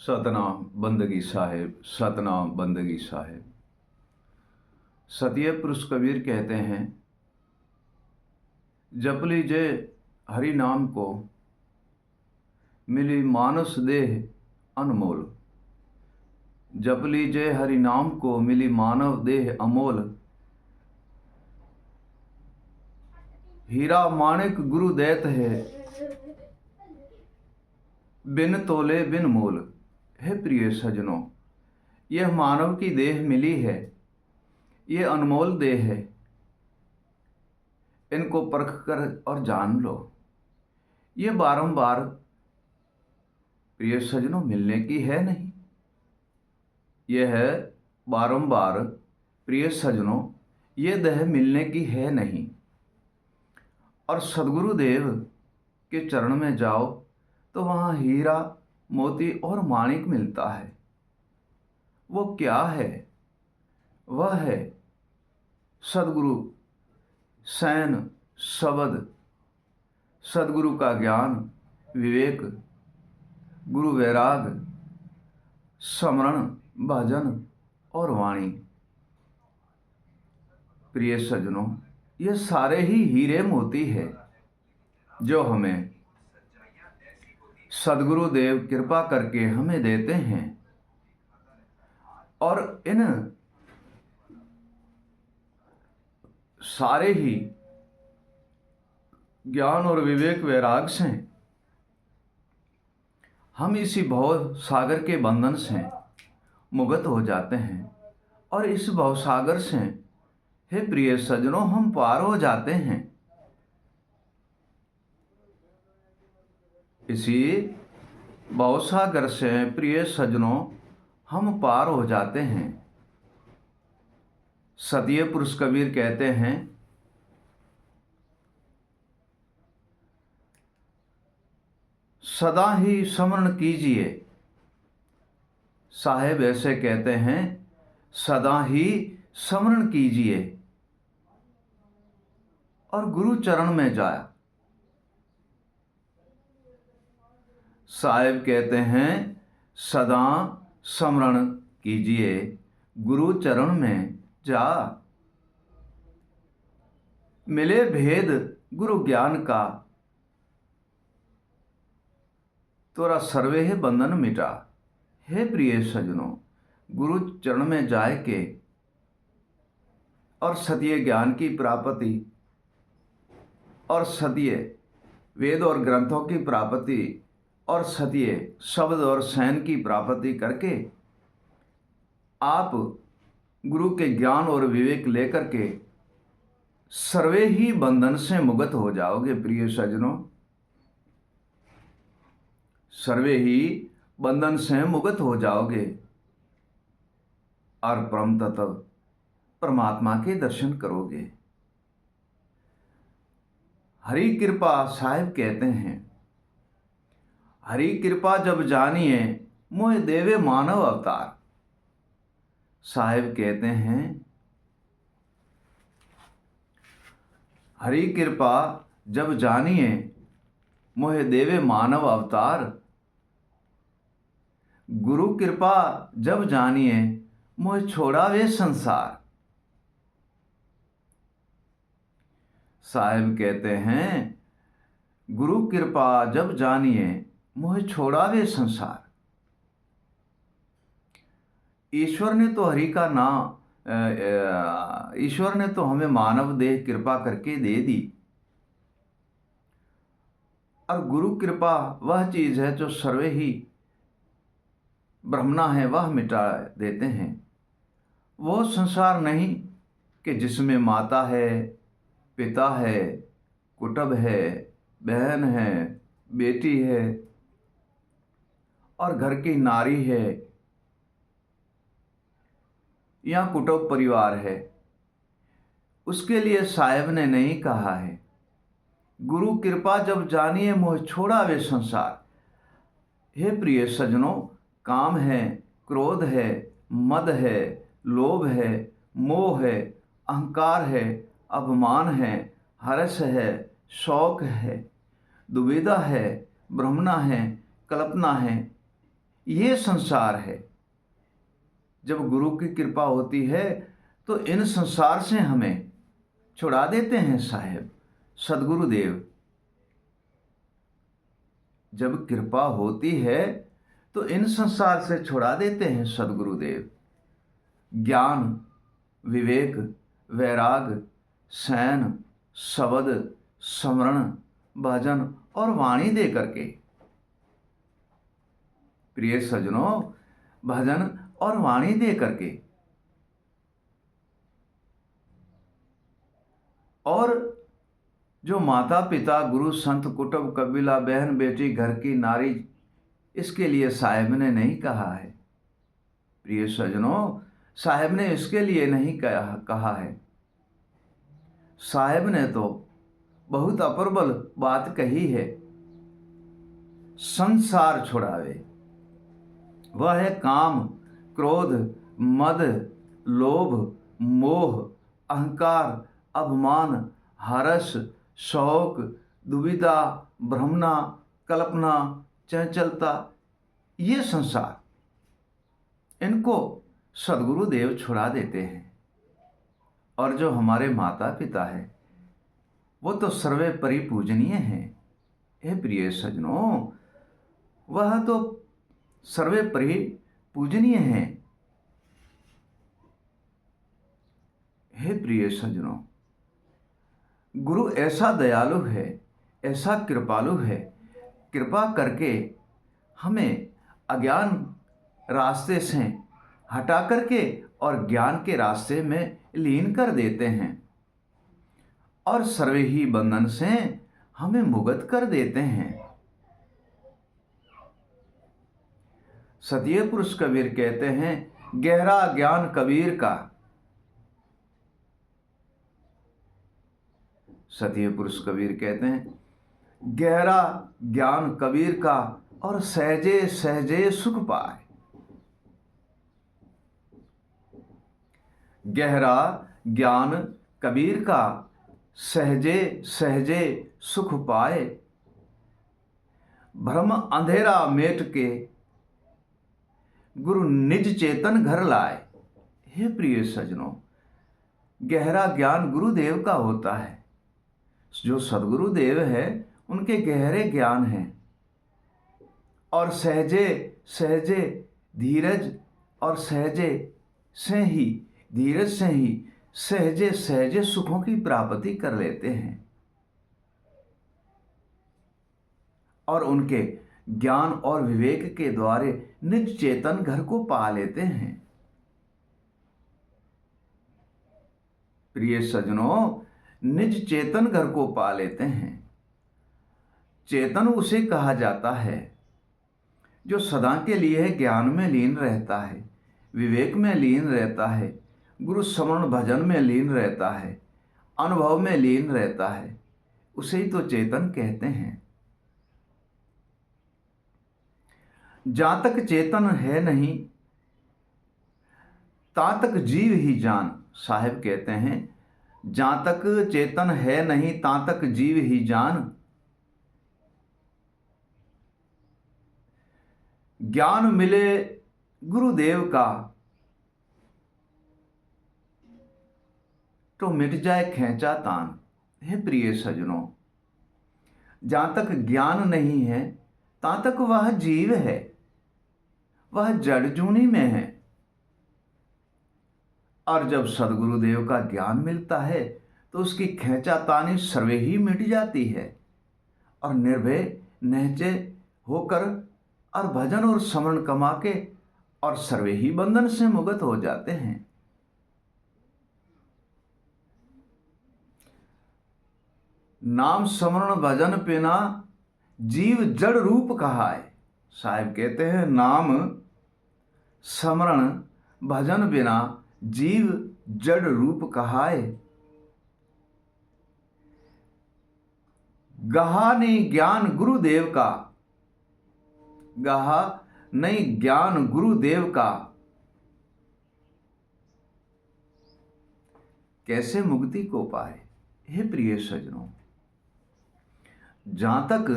सतनाम बंदगी साहिब, सतनाम बंदगी साहिब। सतिय पुरुष कबीर कहते हैं, जप लीजे हरि नाम को, मिली मानस देह अनमोल। जप लीजे हरि नाम को, मिली मानव देह अमोल। हीरा माणिक गुरु दैत है, बिन तोले बिन मोल। हे प्रिय सजनों, यह मानव की देह मिली है, ये अनमोल देह है। इनको परख कर और जान लो। ये बारंबार प्रिय सजनों मिलने की है नहीं। यह है बारंबार प्रिय सजनों, ये देह मिलने की है नहीं। और सदगुरुदेव के चरण में जाओ तो वहाँ हीरा मोती और माणिक मिलता है। वो क्या है? वह है सदगुरु सैन शब्द, सदगुरु का ज्ञान, विवेक, गुरु वैराग, स्मरण, भजन और वाणी। प्रिय सज्जनों, ये सारे ही हीरे मोती है जो हमें सदगुरुदेव कृपा करके हमें देते हैं। और इन सारे ही ज्ञान और विवेक वैराग से हम इसी भव सागर के बंधन से मुक्त हो जाते हैं। और इस भव सागर से, हे प्रिय सज्जनों, हम पार हो जाते हैं। इसी भवसागर से प्रिय सज्जनों हम पार हो जाते हैं। सतिय पुरुष कबीर कहते हैं, सदा ही स्मरण कीजिए। साहेब ऐसे कहते हैं, सदा ही स्मरण कीजिए और गुरु चरण में जाया। साहेब कहते हैं, सदा स्मरण कीजिए, गुरु चरण में जा। मिले भेद गुरु ज्ञान का, तोरा सर्वे है बंधन मिटा। हे प्रिय सज्जनों, गुरु चरण में जाए के और सत्य ज्ञान की प्राप्ति और सत्य वेद और ग्रंथों की प्राप्ति और सत्य शब्द और सैन की प्राप्ति करके आप गुरु के ज्ञान और विवेक लेकर के सर्वे ही बंधन से मुक्त हो जाओगे। प्रिय सज्जनों, सर्वे ही बंधन से मुक्त हो जाओगे और परम तत्व परमात्मा के दर्शन करोगे। हरि कृपा साहिब कहते हैं, हरि कृपा जब जानिए, मोह देवे मानव अवतार। साहिब कहते हैं, हरि कृपा जब जानिए, मोह देवे मानव अवतार। गुरु कृपा जब जानिए, मोह छोड़ा वे संसार। साहिब कहते हैं, गुरु कृपा जब जानिए, मोह छोड़ा वे संसार। ईश्वर ने तो हरि का नाम, ईश्वर ने तो हमें मानव देह कृपा करके दे दी। और गुरु कृपा वह चीज है जो सर्वे ही ब्रह्मणा है, वह मिटा देते हैं। वो संसार नहीं कि जिसमें माता है, पिता है, कुटुंब है, बहन है, बेटी है और घर की नारी है या कुटुंब परिवार है। उसके लिए साहिब ने नहीं कहा है, गुरु कृपा जब जानिए, मोह छोड़ा वे संसार। हे प्रिय सज्जनों, काम है, क्रोध है, मद है, लोभ है, मोह है, अहंकार है, अभिमान है, हर्ष है, शौक है, दुविधा है, भ्रमणा है, कल्पना है, ये संसार है। जब गुरु की कृपा होती है तो इन संसार से हमें छुड़ा देते हैं साहेब सद्गुरुदेव। जब कृपा होती है तो इन संसार से छुड़ा देते हैं सद्गुरुदेव। ज्ञान, विवेक, वैराग, शयन, शब्द, स्मरण, भजन और वाणी दे करके। प्रिय सज्जनों, भजन और वाणी दे करके। और जो माता पिता, गुरु, संत, कुटुंब, कबीला, बहन, बेटी, घर की नारी, इसके लिए साहेब ने नहीं कहा है। प्रिय सज्जनों, साहेब ने इसके लिए नहीं कहा है। साहेब ने तो बहुत अप्रबल बात कही है। संसार छुड़ावे, वह है काम, क्रोध, मद, लोभ, मोह, अहंकार, अभिमान, हर्ष, शौक, दुविधा, भ्रमना, कल्पना, चंचलता, ये संसार, इनको सद्गुरुदेव छुड़ा देते हैं। और जो हमारे माता पिता है वो तो सर्वे परिपूजनीय हैं। हे प्रिय सज्जनों, वह तो सर्वे परिपूजनीय हैं। हे प्रिय सज्जनों, गुरु ऐसा दयालु है, ऐसा कृपालु है, कृपा करके हमें अज्ञान रास्ते से हटा करके और ज्ञान के रास्ते में लीन कर देते हैं और सर्वे ही बंधन से हमें मुक्त कर देते हैं। सतीय पुरुष कबीर कहते हैं, गहरा ज्ञान कबीर का। सतीय पुरुष कबीर कहते हैं, गहरा ज्ञान कबीर का और सहजे सहजे सुख पाए। गहरा ज्ञान कबीर का, सहजे सहजे सुख पाए। भ्रम अंधेरा मेट के, गुरु निज चेतन घर लाए। हे प्रिय सज्जनों, गहरा ज्ञान गुरुदेव का होता है। जो सद्गुरुदेव है उनके गहरे ज्ञान हैं। और सहजे सहजे धीरज, और सहजे से ही धीरज से ही सहजे सहजे सुखों की प्राप्ति कर लेते हैं और उनके ज्ञान और विवेक के द्वारा निज चेतन घर को पा लेते हैं। प्रिय सज्जनों, निज चेतन घर को पा लेते हैं। चेतन उसे कहा जाता है जो सदा के लिए ज्ञान में लीन रहता है, विवेक में लीन रहता है, गुरु स्मरण भजन में लीन रहता है, अनुभव में लीन रहता है। उसे ही तो चेतन कहते हैं। जहां तक चेतन है नहीं ता तक जीव ही जान। साहिब कहते हैं, जहां तक चेतन है नहीं ता तक जीव ही जान। ज्ञान मिले गुरुदेव का तो मिट जाए खेचा तान। हे प्रिय सज्जनों, जहां तक ज्ञान नहीं है ता तक वह जीव है, वह जड़ जूनी में है। और जब सद्गुरुदेव का ज्ञान मिलता है तो उसकी खेचातानी सर्वे ही मिट जाती है और निर्भय नहचे होकर और भजन और स्मरण कमा के और सर्वे ही बंधन से मुक्त हो जाते हैं। नाम स्मरण भजन बिना जीव जड़ रूप कहा है। साहिब कहते हैं, नाम स्मरण भजन बिना जीव जड़ रूप कहाए। गहा नहीं ज्ञान गुरुदेव का, गहा नहीं ज्ञान गुरुदेव का। कैसे मुक्ति को पाए? हे प्रिय सज्जनों, जहां तक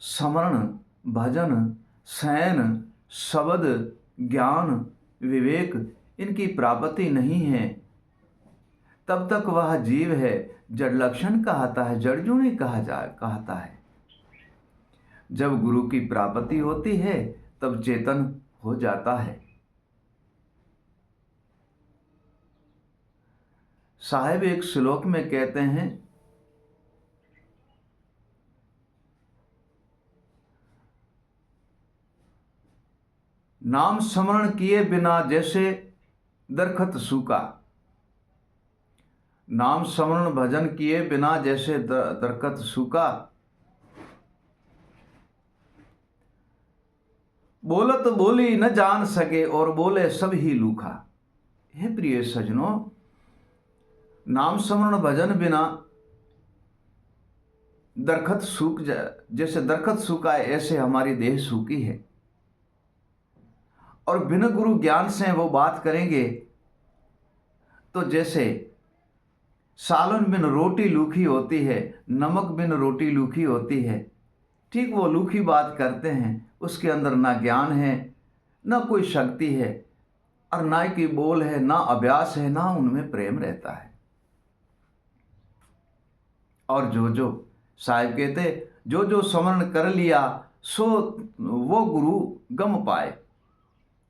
स्मरण भजन शयन शब्द, ज्ञान, विवेक इनकी प्राप्ति नहीं है, तब तक वह जीव है, जड़ लक्षण कहता है, जड़जूणी कहता है। जब गुरु की प्राप्ति होती है तब चेतन हो जाता है। साहेब एक श्लोक में कहते हैं, नाम स्मरण किए बिना जैसे दरखत सूखा। नाम स्मरण भजन किए बिना जैसे दरखत सूखा। बोलत बोली न जान सके और बोले सब ही लूखा। हे प्रिय सजनों, नाम स्मरण भजन बिना दरखत सूख जाए, जैसे दरखत सूखा है ऐसे हमारी देह सूखी है। और बिना गुरु ज्ञान से वो बात करेंगे तो जैसे सालन बिन रोटी लूखी होती है, नमक बिन रोटी लूखी होती है, ठीक वो लूखी बात करते हैं। उसके अंदर ना ज्ञान है, ना कोई शक्ति है, और ना की बोल है, ना अभ्यास है, ना उनमें प्रेम रहता है। और जो साहिब कहते, जो स्मरण कर लिया सो वो गुरु गम पाए।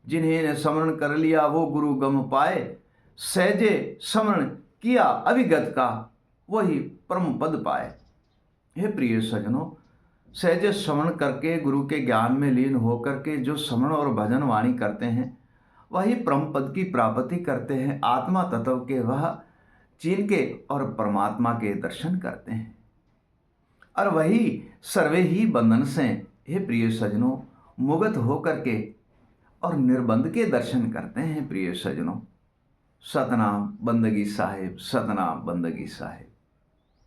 जिन्हें स्मरण कर लिया वो गुरु गम पाए। सहजे स्मरण किया अभिगत का, वही परम पद पाए। हे प्रिय सजनों, सहजे स्मरण करके गुरु के ज्ञान में लीन होकर के जो स्मरण और भजन वाणी करते हैं, वही परम पद की प्राप्ति करते हैं। आत्मा तत्व के वह चीन के और परमात्मा के दर्शन करते हैं, और वही सर्वे ही बंधन से, हे प्रिय सजनों, मुक्त होकर के और निर्बंध के दर्शन करते हैं। प्रिय सजनों, सतनाम बंदगी साहिब, सतनाम बंदगी साहिब।